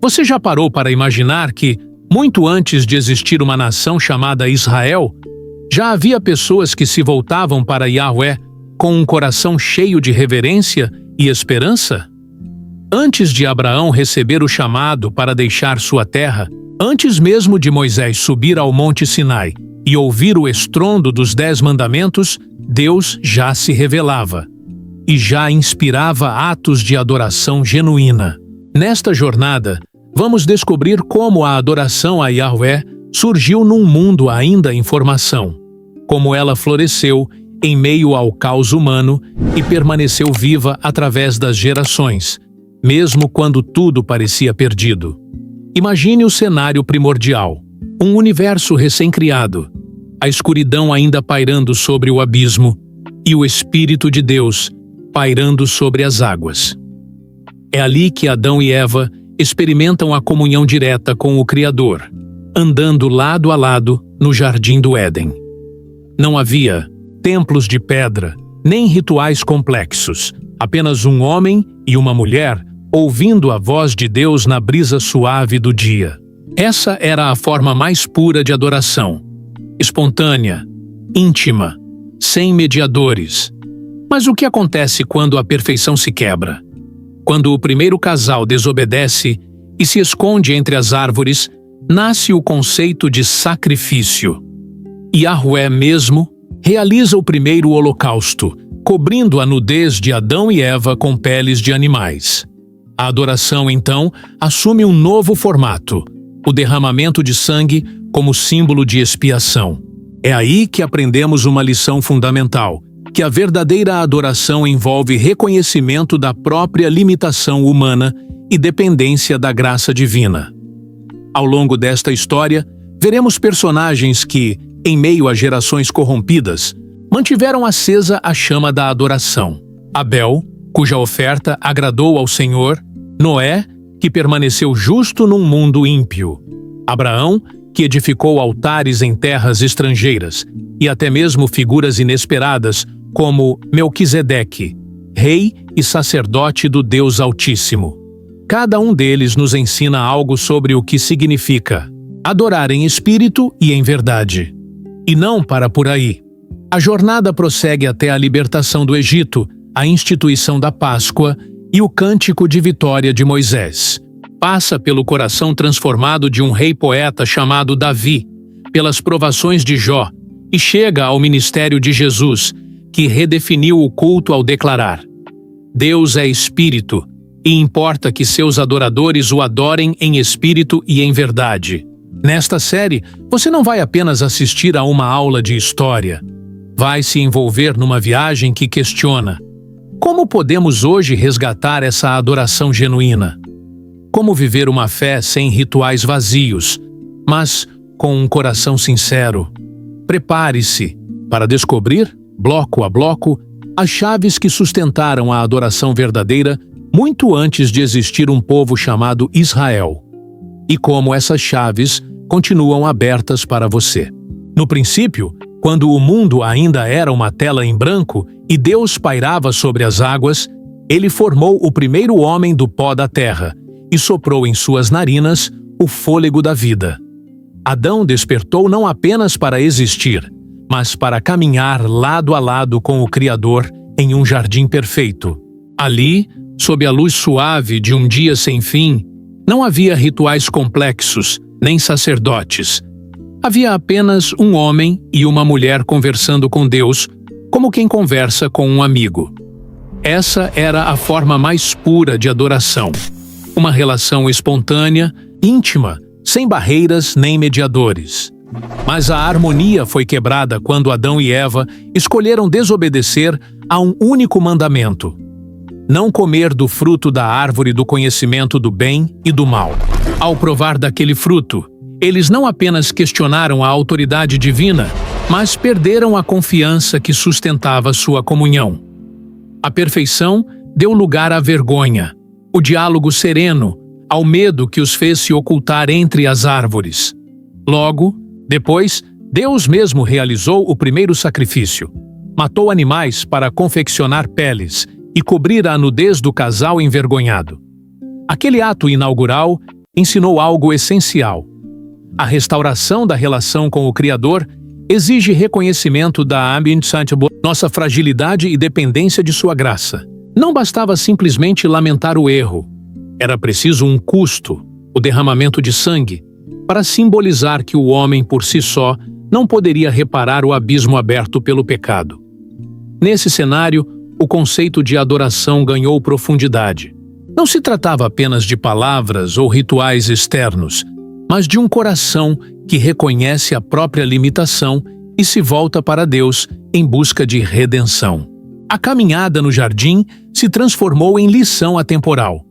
Você já parou para imaginar que, muito antes de existir uma nação chamada Israel, já havia pessoas que se voltavam para Yahweh com um coração cheio de reverência e esperança? Antes de Abraão receber o chamado para deixar sua terra, antes mesmo de Moisés subir ao Monte Sinai e ouvir o estrondo dos 10 mandamentos, Deus já se revelava e já inspirava atos de adoração genuína. Nesta jornada, vamos descobrir como a adoração a Yahweh surgiu num mundo ainda em formação, como ela floresceu em meio ao caos humano e permaneceu viva através das gerações, mesmo quando tudo parecia perdido. Imagine o cenário primordial, um universo recém-criado, a escuridão ainda pairando sobre o abismo e o Espírito de Deus pairando sobre as águas. É ali que Adão e Eva experimentam a comunhão direta com o Criador, andando lado a lado no Jardim do Éden. Não havia templos de pedra, nem rituais complexos, apenas um homem e uma mulher ouvindo a voz de Deus na brisa suave do dia. Essa era a forma mais pura de adoração, espontânea, íntima, sem mediadores. Mas o que acontece quando a perfeição se quebra? Quando o primeiro casal desobedece e se esconde entre as árvores, nasce o conceito de sacrifício. Yahweh mesmo realiza o primeiro holocausto, cobrindo a nudez de Adão e Eva com peles de animais. A adoração, então, assume um novo formato, o derramamento de sangue como símbolo de expiação. É aí que aprendemos uma lição fundamental, que a verdadeira adoração envolve reconhecimento da própria limitação humana e dependência da graça divina. Ao longo desta história, veremos personagens que, em meio a gerações corrompidas, mantiveram acesa a chama da adoração. Abel, cuja oferta agradou ao Senhor; Noé, que permaneceu justo num mundo ímpio; Abraão, que edificou altares em terras estrangeiras; e até mesmo figuras inesperadas como Melquisedeque, rei e sacerdote do Deus Altíssimo. Cada um deles nos ensina algo sobre o que significa adorar em espírito e em verdade. E não para por aí. A jornada prossegue até a libertação do Egito, a instituição da Páscoa e o cântico de vitória de Moisés. Passa pelo coração transformado de um rei-poeta chamado Davi, pelas provações de Jó, e chega ao ministério de Jesus, que redefiniu o culto ao declarar: Deus é espírito, e importa que seus adoradores o adorem em espírito e em verdade. Nesta série, você não vai apenas assistir a uma aula de história. Vai se envolver numa viagem que questiona: como podemos hoje resgatar essa adoração genuína? Como viver uma fé sem rituais vazios, mas com um coração sincero? Prepare-se para descobrir, bloco a bloco, as chaves que sustentaram a adoração verdadeira muito antes de existir um povo chamado Israel, e como essas chaves continuam abertas para você. No princípio, quando o mundo ainda era uma tela em branco e Deus pairava sobre as águas, ele formou o primeiro homem do pó da terra e soprou em suas narinas o fôlego da vida. Adão despertou não apenas para existir, mas para caminhar lado a lado com o Criador em um jardim perfeito. Ali, sob a luz suave de um dia sem fim, não havia rituais complexos, nem sacerdotes. Havia apenas um homem e uma mulher conversando com Deus, como quem conversa com um amigo. Essa era a forma mais pura de adoração. Uma relação espontânea, íntima, sem barreiras nem mediadores. Mas a harmonia foi quebrada quando Adão e Eva escolheram desobedecer a um único mandamento: não comer do fruto da árvore do conhecimento do bem e do mal. Ao provar daquele fruto, eles não apenas questionaram a autoridade divina, mas perderam a confiança que sustentava sua comunhão. A perfeição deu lugar à vergonha, o diálogo sereno, ao medo que os fez se ocultar entre as árvores. Logo, depois, Deus mesmo realizou o primeiro sacrifício. Matou animais para confeccionar peles e cobrir a nudez do casal envergonhado. Aquele ato inaugural ensinou algo essencial. A restauração da relação com o Criador exige reconhecimento da nossa fragilidade e dependência de sua graça. Não bastava simplesmente lamentar o erro. Era preciso um custo, o derramamento de sangue, para simbolizar que o homem por si só não poderia reparar o abismo aberto pelo pecado. Nesse cenário, o conceito de adoração ganhou profundidade. Não se tratava apenas de palavras ou rituais externos, mas de um coração que reconhece a própria limitação e se volta para Deus em busca de redenção. A caminhada no jardim se transformou em lição atemporal.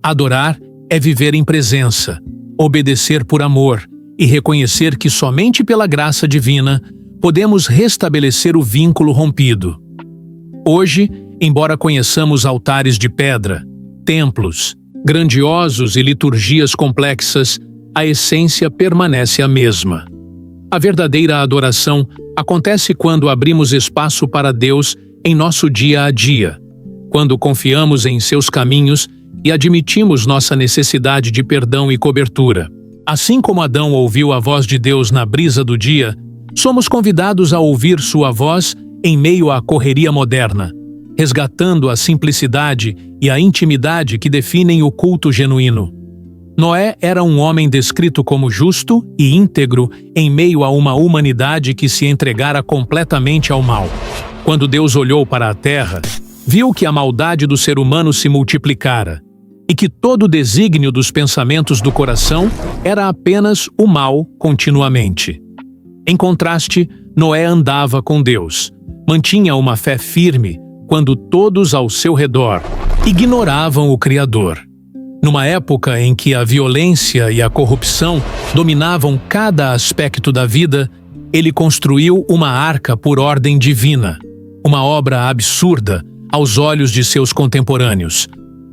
Adorar é viver em presença, obedecer por amor e reconhecer que somente pela graça divina podemos restabelecer o vínculo rompido. Hoje, embora conheçamos altares de pedra, templos grandiosos e liturgias complexas, a essência permanece a mesma. A verdadeira adoração acontece quando abrimos espaço para Deus em nosso dia a dia, quando confiamos em seus caminhos e admitimos nossa necessidade de perdão e cobertura. Assim como Adão ouviu a voz de Deus na brisa do dia, somos convidados a ouvir sua voz em meio à correria moderna, resgatando a simplicidade e a intimidade que definem o culto genuíno. Noé era um homem descrito como justo e íntegro em meio a uma humanidade que se entregara completamente ao mal. Quando Deus olhou para a terra, viu que a maldade do ser humano se multiplicara e que todo o desígnio dos pensamentos do coração era apenas o mal continuamente. Em contraste, Noé andava com Deus, mantinha uma fé firme quando todos ao seu redor ignoravam o Criador. Numa época em que a violência e a corrupção dominavam cada aspecto da vida, ele construiu uma arca por ordem divina, uma obra absurda aos olhos de seus contemporâneos,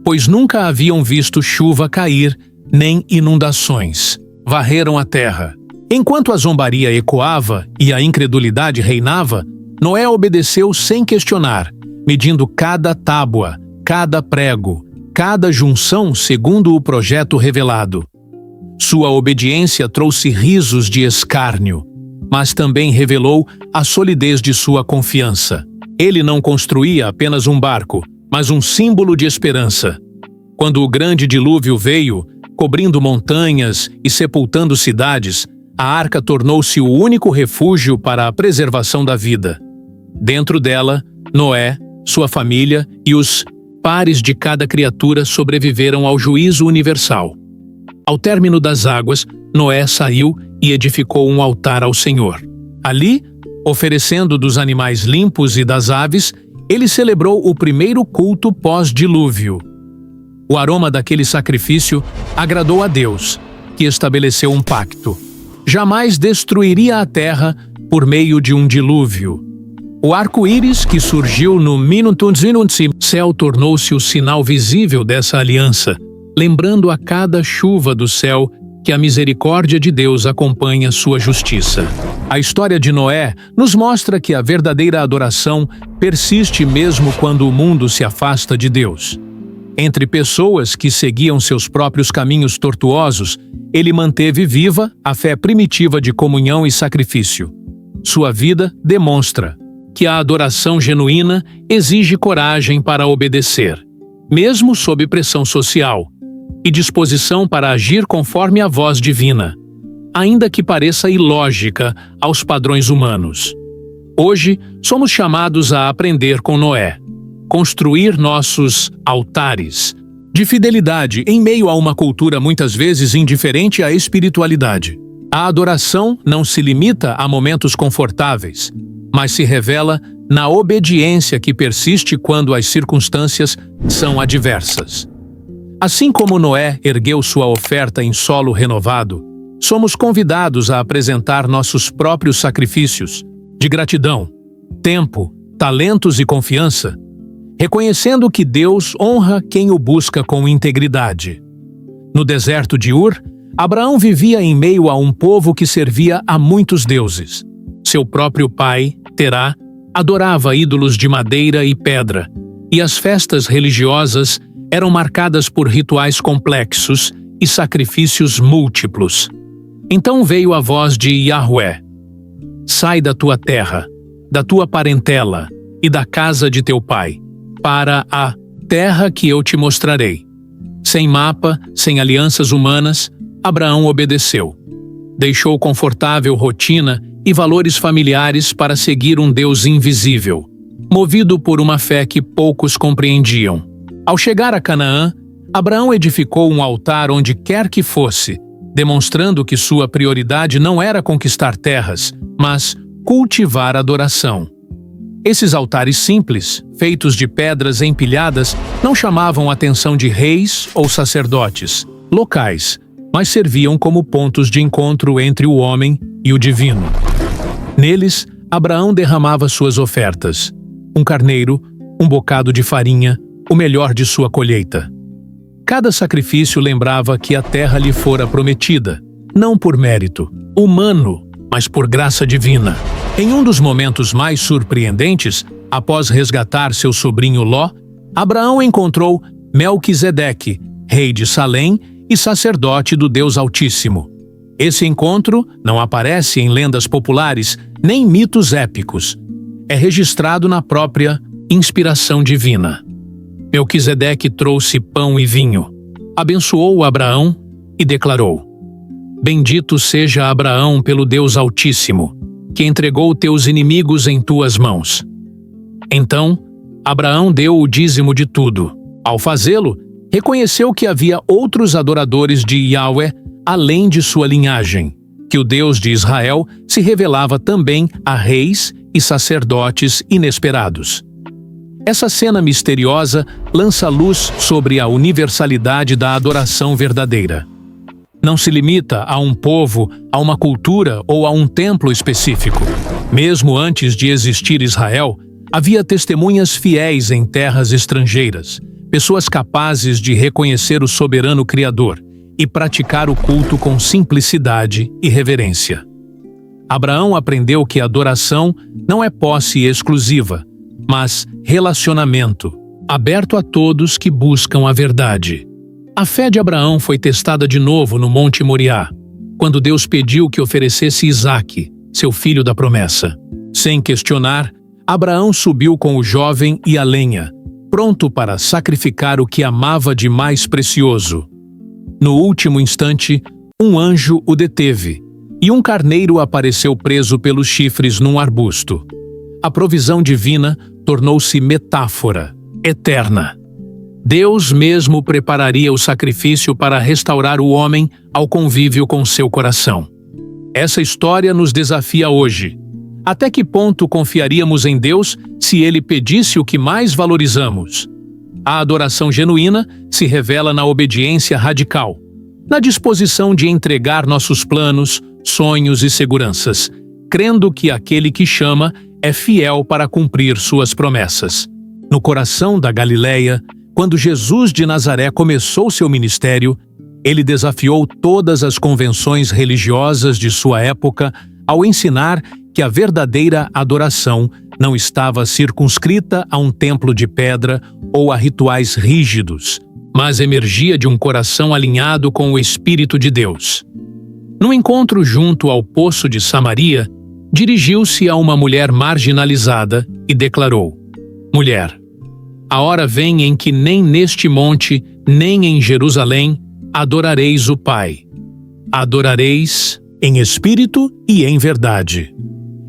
pois nunca haviam visto chuva cair nem inundações. Varreram a terra. Enquanto a zombaria ecoava e a incredulidade reinava, Noé obedeceu sem questionar, medindo cada tábua, cada prego, cada junção segundo o projeto revelado. Sua obediência trouxe risos de escárnio, mas também revelou a solidez de sua confiança. Ele não construía apenas um barco, mas um símbolo de esperança. Quando o grande dilúvio veio, cobrindo montanhas e sepultando cidades, a arca tornou-se o único refúgio para a preservação da vida. Dentro dela, Noé, sua família e os pares de cada criatura sobreviveram ao juízo universal. Ao término das águas, Noé saiu e edificou um altar ao Senhor. Ali, oferecendo dos animais limpos e das aves, ele celebrou o primeiro culto pós-dilúvio. O aroma daquele sacrifício agradou a Deus, que estabeleceu um pacto. Jamais destruiria a terra por meio de um dilúvio. O arco-íris que surgiu no céu tornou-se o sinal visível dessa aliança, lembrando a cada chuva do céu que a misericórdia de Deus acompanha sua justiça. A história de Noé nos mostra que a verdadeira adoração persiste mesmo quando o mundo se afasta de Deus. Entre pessoas que seguiam seus próprios caminhos tortuosos, ele manteve viva a fé primitiva de comunhão e sacrifício. Sua vida demonstra que a adoração genuína exige coragem para obedecer, mesmo sob pressão social, e disposição para agir conforme a voz divina, ainda que pareça ilógica aos padrões humanos. Hoje, somos chamados a aprender com Noé, construir nossos altares de fidelidade em meio a uma cultura muitas vezes indiferente à espiritualidade. A adoração não se limita a momentos confortáveis, mas se revela na obediência que persiste quando as circunstâncias são adversas. Assim como Noé ergueu sua oferta em solo renovado, somos convidados a apresentar nossos próprios sacrifícios de gratidão, tempo, talentos e confiança, reconhecendo que Deus honra quem o busca com integridade. No deserto de Ur, Abraão vivia em meio a um povo que servia a muitos deuses. Seu próprio pai, Terá, adorava ídolos de madeira e pedra, e as festas religiosas eram marcadas por rituais complexos e sacrifícios múltiplos. Então veio a voz de Yahweh: sai da tua terra, da tua parentela e da casa de teu pai, para a terra que eu te mostrarei. Sem mapa, sem alianças humanas, Abraão obedeceu. Deixou confortável rotina e valores familiares para seguir um Deus invisível, movido por uma fé que poucos compreendiam. Ao chegar a Canaã, Abraão edificou um altar onde quer que fosse, demonstrando que sua prioridade não era conquistar terras, mas cultivar adoração. Esses altares simples, feitos de pedras empilhadas, não chamavam a atenção de reis ou sacerdotes locais, mas serviam como pontos de encontro entre o homem e o divino. Neles, Abraão derramava suas ofertas: um carneiro, um bocado de farinha, o melhor de sua colheita. Cada sacrifício lembrava que a terra lhe fora prometida, não por mérito humano, mas por graça divina. Em um dos momentos mais surpreendentes, após resgatar seu sobrinho Ló, Abraão encontrou Melquisedeque, rei de Salém e sacerdote do Deus Altíssimo. Esse encontro não aparece em lendas populares nem mitos épicos. É registrado na própria inspiração divina. Melquisedeque trouxe pão e vinho, abençoou Abraão e declarou: bendito seja Abraão pelo Deus Altíssimo, que entregou teus inimigos em tuas mãos. Então, Abraão deu o dízimo de tudo. Ao fazê-lo, reconheceu que havia outros adoradores de Yahweh além de sua linhagem, que o Deus de Israel se revelava também a reis e sacerdotes inesperados. Essa cena misteriosa lança luz sobre a universalidade da adoração verdadeira. Não se limita a um povo, a uma cultura ou a um templo específico. Mesmo antes de existir Israel, havia testemunhas fiéis em terras estrangeiras, pessoas capazes de reconhecer o soberano Criador e praticar o culto com simplicidade e reverência. Abraão aprendeu que a adoração não é posse exclusiva, mas relacionamento, aberto a todos que buscam a verdade. A fé de Abraão foi testada de novo no Monte Moriá, quando Deus pediu que oferecesse Isaque, seu filho da promessa. Sem questionar, Abraão subiu com o jovem e a lenha, pronto para sacrificar o que amava de mais precioso. No último instante, um anjo o deteve, e um carneiro apareceu preso pelos chifres num arbusto. A provisão divina tornou-se metáfora, eterna. Deus mesmo prepararia o sacrifício para restaurar o homem ao convívio com seu coração. Essa história nos desafia hoje. Até que ponto confiaríamos em Deus se Ele pedisse o que mais valorizamos? A adoração genuína se revela na obediência radical, na disposição de entregar nossos planos, sonhos e seguranças, crendo que aquele que chama é fiel para cumprir suas promessas. No coração da Galileia, quando Jesus de Nazaré começou seu ministério, ele desafiou todas as convenções religiosas de sua época ao ensinar que a verdadeira adoração não estava circunscrita a um templo de pedra ou a rituais rígidos, mas emergia de um coração alinhado com o Espírito de Deus. No encontro junto ao poço de Samaria, dirigiu-se a uma mulher marginalizada e declarou: mulher, a hora vem em que nem neste monte, nem em Jerusalém, adorareis o Pai. Adorareis em espírito e em verdade.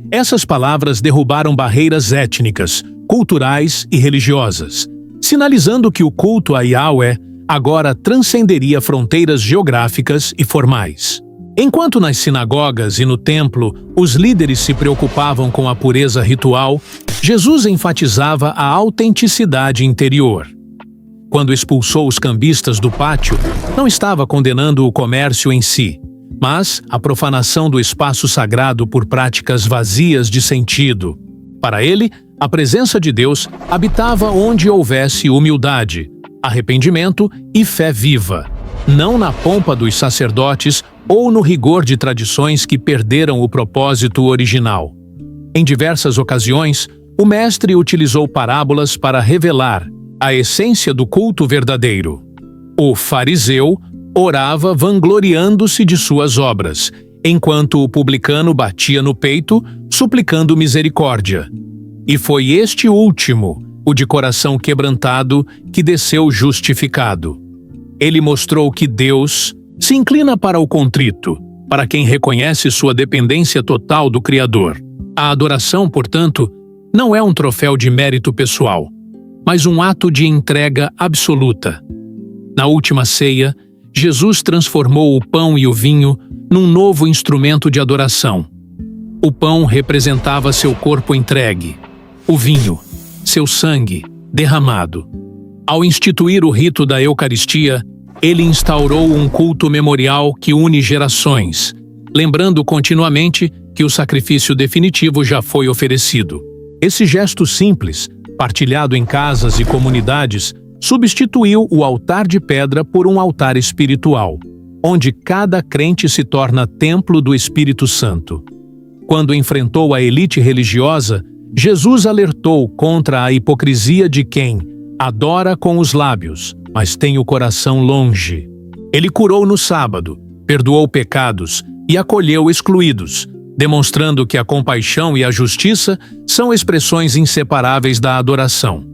Essas palavras derrubaram barreiras étnicas, culturais e religiosas, sinalizando que o culto a Yahweh agora transcenderia fronteiras geográficas e formais. Enquanto nas sinagogas e no templo os líderes se preocupavam com a pureza ritual, Jesus enfatizava a autenticidade interior. Quando expulsou os cambistas do pátio, não estava condenando o comércio em si, mas a profanação do espaço sagrado por práticas vazias de sentido. Para ele, a presença de Deus habitava onde houvesse humildade, arrependimento e fé viva, não na pompa dos sacerdotes ou no rigor de tradições que perderam o propósito original. Em diversas ocasiões, o mestre utilizou parábolas para revelar a essência do culto verdadeiro. O fariseu, orava vangloriando-se de suas obras, enquanto o publicano batia no peito, suplicando misericórdia. E foi este último, o de coração quebrantado, que desceu justificado. Ele mostrou que Deus se inclina para o contrito, para quem reconhece sua dependência total do Criador. A adoração, portanto, não é um troféu de mérito pessoal, mas um ato de entrega absoluta. Na última ceia, Jesus transformou o pão e o vinho num novo instrumento de adoração. O pão representava seu corpo entregue, o vinho, seu sangue derramado. Ao instituir o rito da Eucaristia, ele instaurou um culto memorial que une gerações, lembrando continuamente que o sacrifício definitivo já foi oferecido. Esse gesto simples, partilhado em casas e comunidades, substituiu o altar de pedra por um altar espiritual, onde cada crente se torna templo do Espírito Santo. Quando enfrentou a elite religiosa, Jesus alertou contra a hipocrisia de quem adora com os lábios, mas tem o coração longe. Ele curou no sábado, perdoou pecados e acolheu excluídos, demonstrando que a compaixão e a justiça são expressões inseparáveis da adoração.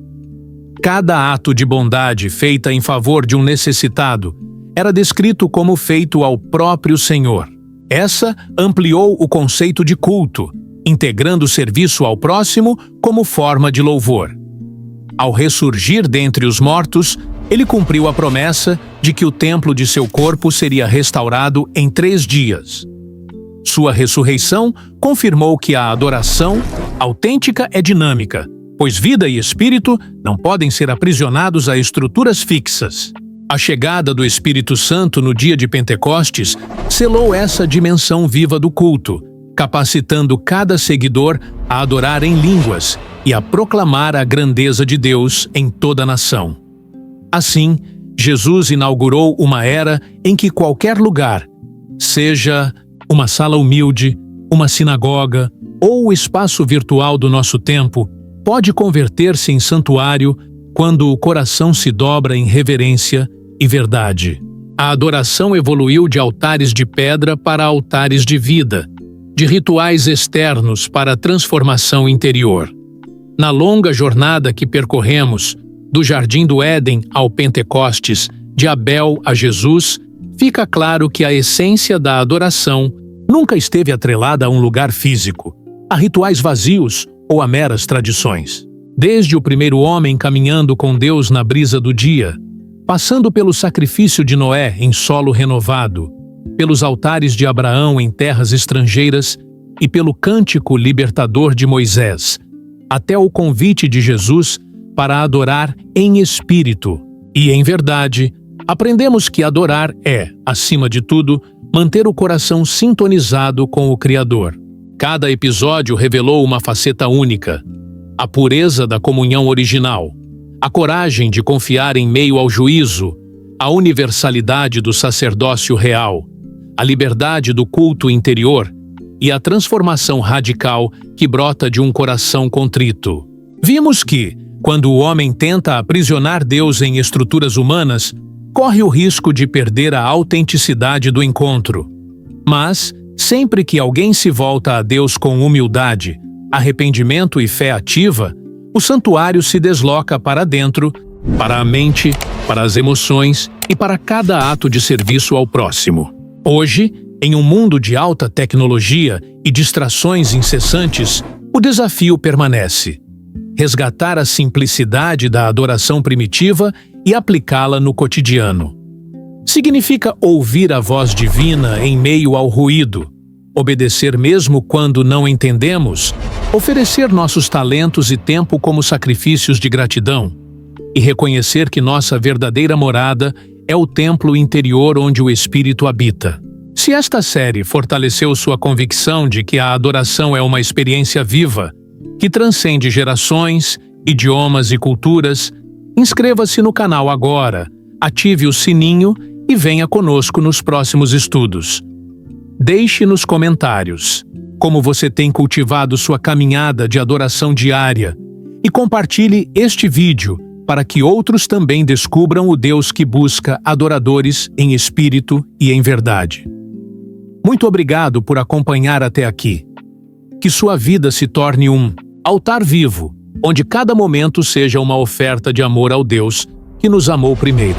Cada ato de bondade feita em favor de um necessitado era descrito como feito ao próprio Senhor. Essa ampliou o conceito de culto, integrando o serviço ao próximo como forma de louvor. Ao ressurgir dentre os mortos, ele cumpriu a promessa de que o templo de seu corpo seria restaurado em 3 dias. Sua ressurreição confirmou que a adoração autêntica é dinâmica, pois vida e espírito não podem ser aprisionados a estruturas fixas. A chegada do Espírito Santo no dia de Pentecostes selou essa dimensão viva do culto, capacitando cada seguidor a adorar em línguas e a proclamar a grandeza de Deus em toda a nação. Assim, Jesus inaugurou uma era em que qualquer lugar, seja uma sala humilde, uma sinagoga ou o espaço virtual do nosso tempo, pode converter-se em santuário quando o coração se dobra em reverência e verdade. A adoração evoluiu de altares de pedra para altares de vida, de rituais externos para a transformação interior. Na longa jornada que percorremos, do Jardim do Éden ao Pentecostes, de Abel a Jesus, fica claro que a essência da adoração nunca esteve atrelada a um lugar físico, a rituais vazios ou a meras tradições. Desde o primeiro homem caminhando com Deus na brisa do dia, passando pelo sacrifício de Noé em solo renovado, pelos altares de Abraão em terras estrangeiras e pelo cântico libertador de Moisés, até o convite de Jesus para adorar em espírito e em verdade, aprendemos que adorar é, acima de tudo, manter o coração sintonizado com o Criador. Cada episódio revelou uma faceta única: a pureza da comunhão original, a coragem de confiar em meio ao juízo, a universalidade do sacerdócio real, a liberdade do culto interior e a transformação radical que brota de um coração contrito. Vimos que, quando o homem tenta aprisionar Deus em estruturas humanas, corre o risco de perder a autenticidade do encontro. Mas, sempre que alguém se volta a Deus com humildade, arrependimento e fé ativa, o santuário se desloca para dentro, para a mente, para as emoções e para cada ato de serviço ao próximo. Hoje, em um mundo de alta tecnologia e distrações incessantes, o desafio permanece: resgatar a simplicidade da adoração primitiva e aplicá-la no cotidiano. Significa ouvir a voz divina em meio ao ruído, obedecer mesmo quando não entendemos, oferecer nossos talentos e tempo como sacrifícios de gratidão e reconhecer que nossa verdadeira morada é o templo interior onde o Espírito habita. Se esta série fortaleceu sua convicção de que a adoração é uma experiência viva, que transcende gerações, idiomas e culturas, inscreva-se no canal agora, ative o sininho e venha conosco nos próximos estudos. Deixe nos comentários como você tem cultivado sua caminhada de adoração diária e compartilhe este vídeo para que outros também descubram o Deus que busca adoradores em espírito e em verdade. Muito obrigado por acompanhar até aqui. Que sua vida se torne um altar vivo, onde cada momento seja uma oferta de amor ao Deus que nos amou primeiro.